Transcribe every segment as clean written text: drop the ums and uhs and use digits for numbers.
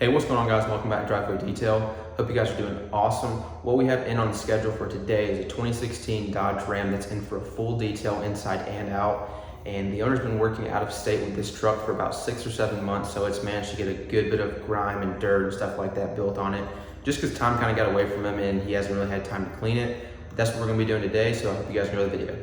Hey, what's going on, guys? Welcome back to Driveway Detail. Hope you guys are doing awesome. What we have in on the schedule for today is a 2016 Dodge Ram that's in for a full detail inside and out. And the owner's been working out of state with this truck for about 6 or 7 months, so it's managed to get a good bit of grime and dirt and stuff like that built on it. Just because time kind of got away from him and he hasn't really had time to clean it. But that's what we're going to be doing today, so I hope you guys enjoy the video.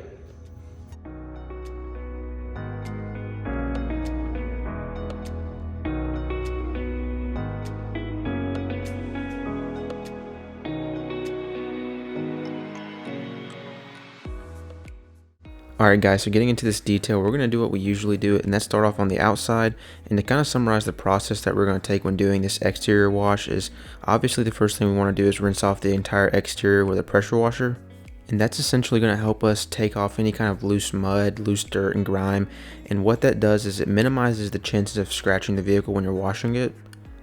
Alright guys, so getting into this detail, we're going to do what we usually do, and that's start off on the outside. And to kind of summarize the process that we're going to take when doing this exterior wash is, obviously the first thing we want to do is rinse off the entire exterior with a pressure washer. And that's essentially going to help us take off any kind of loose mud, loose dirt, and grime. And what that does is it minimizes the chances of scratching the vehicle when you're washing it.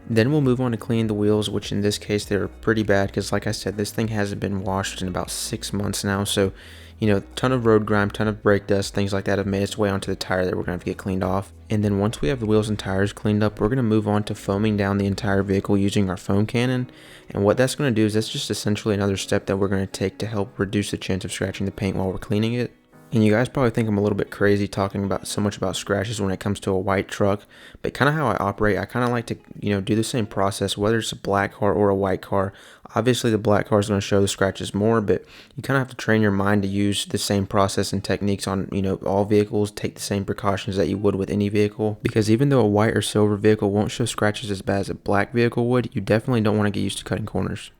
Then we'll move on to clean the wheels, which in this case they're pretty bad because, like I said, this thing hasn't been washed in about 6 months now. So, you know, ton of road grime, ton of brake dust, things like that have made its way onto the tire that we're going to have to get cleaned off. And then once we have the wheels and tires cleaned up, we're going to move on to foaming down the entire vehicle using our foam cannon. And what that's going to do is that's just essentially another step that we're going to take to help reduce the chance of scratching the paint while we're cleaning it. And you guys probably think I'm a little bit crazy talking about so much about scratches when it comes to a white truck, but kind of how I operate, I kind of like to, do the same process, whether it's a black car or a white car. Obviously the black car is going to show the scratches more, but you kind of have to train your mind to use the same process and techniques on, all vehicles, take the same precautions that you would with any vehicle, because even though a white or silver vehicle won't show scratches as bad as a black vehicle would, you definitely don't want to get used to cutting corners.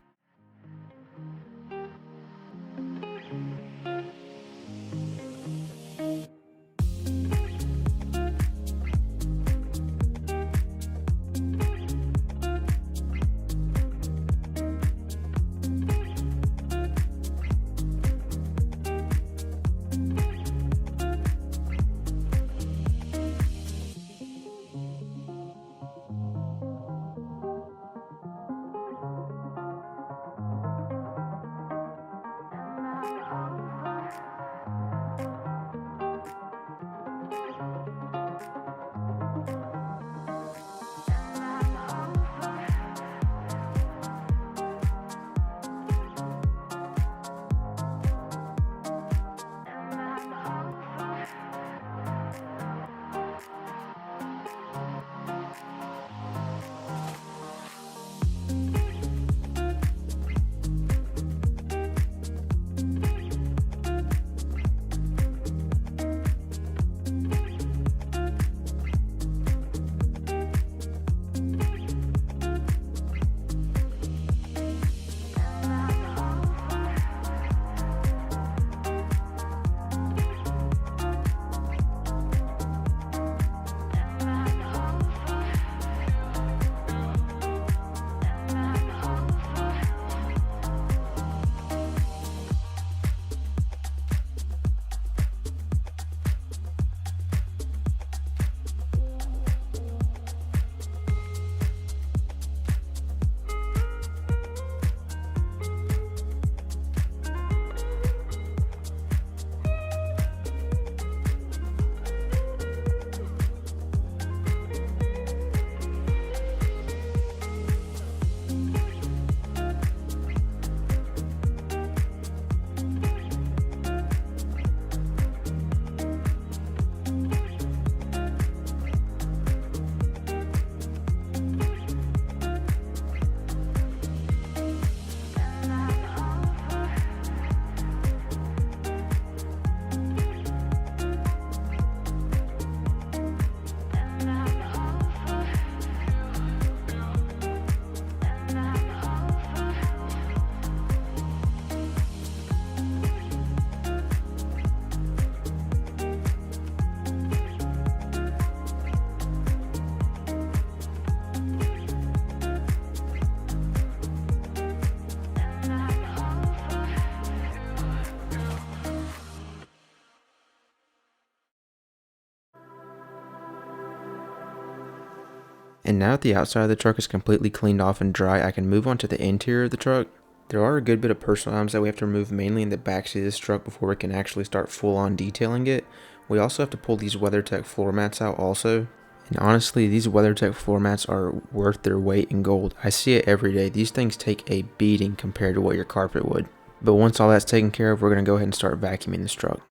And now that the outside of the truck is completely cleaned off and dry, I can move on to the interior of the truck. There are a good bit of personal items that we have to remove mainly in the backseat of this truck before we can actually start full on detailing it. We also have to pull these WeatherTech floor mats out also. And honestly, these WeatherTech floor mats are worth their weight in gold. I see it every day. These things take a beating compared to what your carpet would. But once all that's taken care of, we're going to go ahead and start vacuuming this truck.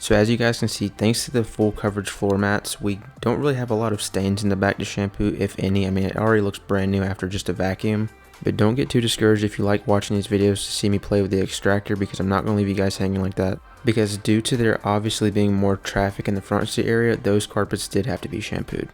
So as you guys can see, thanks to the full coverage floor mats, we don't really have a lot of stains in the back to shampoo, if any. I mean, it already looks brand new after just a vacuum. But don't get too discouraged if you like watching these videos to see me play with the extractor, because I'm not going to leave you guys hanging like that. Because due to there obviously being more traffic in the front seat area, those carpets did have to be shampooed.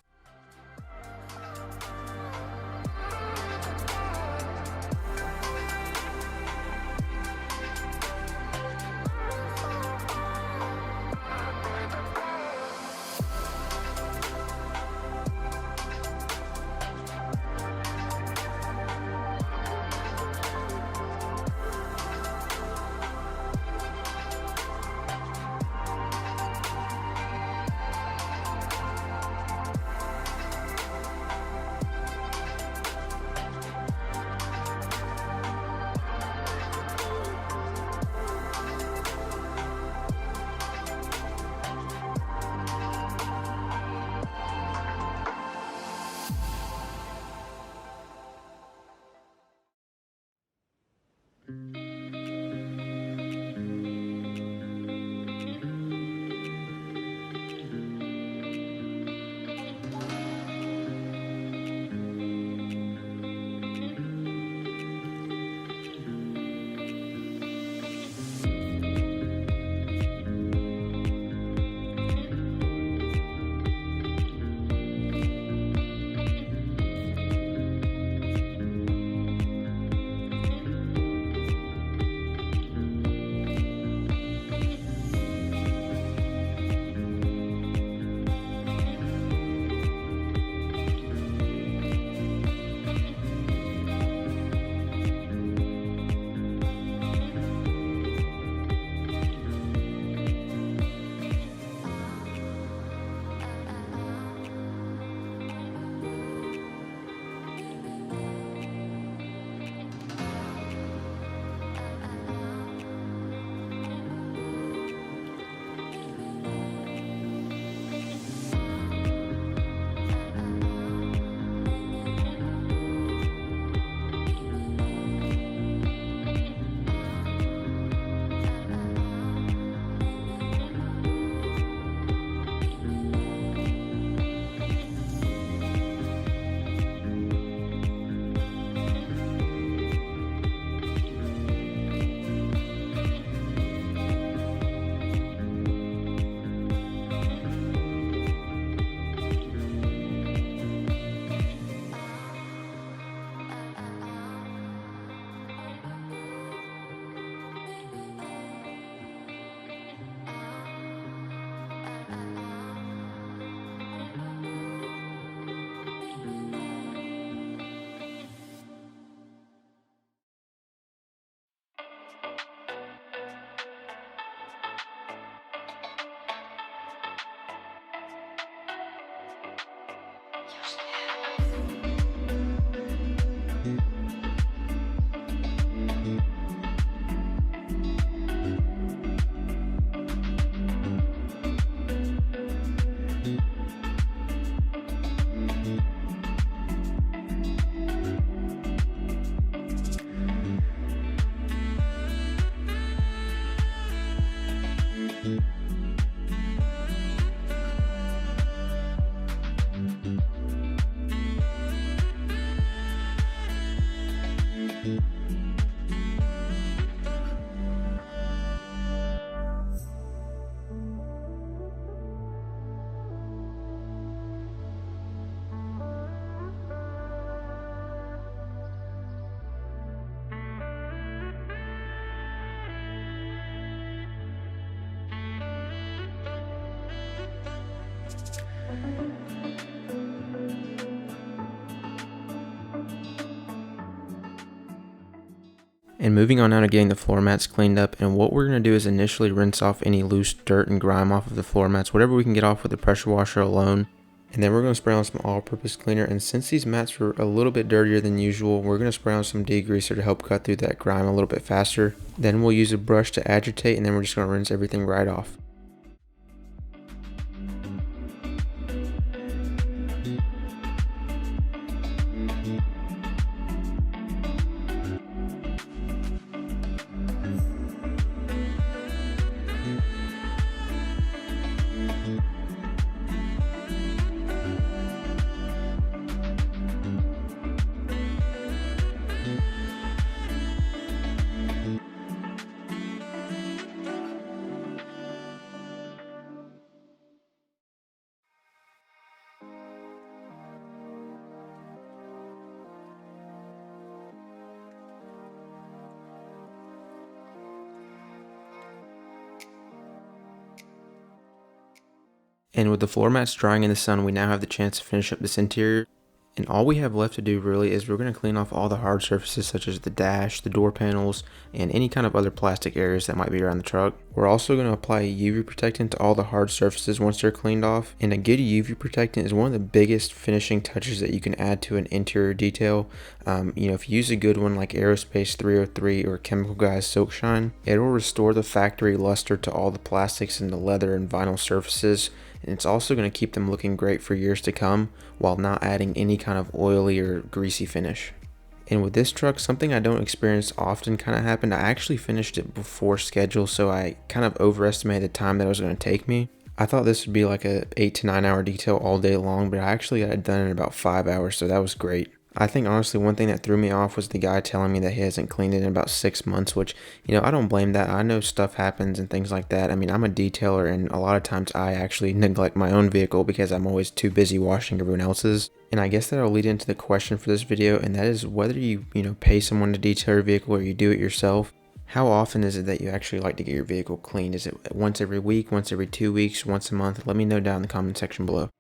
And moving on now to getting the floor mats cleaned up, and what we're going to do is initially rinse off any loose dirt and grime off of the floor mats, whatever we can get off with the pressure washer alone. And then we're going to spray on some all-purpose cleaner, and since these mats were a little bit dirtier than usual, we're going to spray on some degreaser to help cut through that grime a little bit faster. Then we'll use a brush to agitate, and then we're just going to rinse everything right off. And with the floor mats drying in the sun, we now have the chance to finish up this interior. And all we have left to do really is we're going to clean off all the hard surfaces such as the dash, the door panels, and any kind of other plastic areas that might be around the truck. We're also going to apply a UV protectant to all the hard surfaces once they're cleaned off. And a good UV protectant is one of the biggest finishing touches that you can add to an interior detail. If you use a good one like Aerospace 303 or Chemical Guys Silk Shine, it will restore the factory luster to all the plastics and the leather and vinyl surfaces. And it's also going to keep them looking great for years to come while not adding any kind of oily or greasy finish. And with this truck, something I don't experience often kind of happened. I actually finished it before schedule, so I kind of overestimated the time that it was going to take me. I thought this would be like a 8 to 9 hour detail all day long, but I actually got it done in about 5 hours, so that was great. I think honestly one thing that threw me off was the guy telling me that he hasn't cleaned it in about 6 months, which, I don't blame that. I know stuff happens and things like that. I mean, I'm a detailer, and a lot of times I actually neglect my own vehicle because I'm always too busy washing everyone else's. And I guess that'll lead into the question for this video, and that is whether you pay someone to detail your vehicle or you do it yourself. How often is it that you actually like to get your vehicle cleaned? Is it once every week, once every 2 weeks, once a month? Let me know down in the comment section below.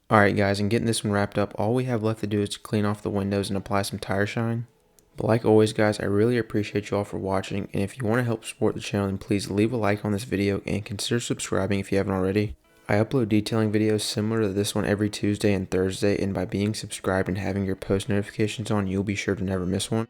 Alright guys, and getting this one wrapped up, all we have left to do is clean off the windows and apply some tire shine. But like always guys, I really appreciate you all for watching, and if you want to help support the channel, then please leave a like on this video and consider subscribing if you haven't already. I upload detailing videos similar to this one every Tuesday and Thursday, and by being subscribed and having your post notifications on, you'll be sure to never miss one.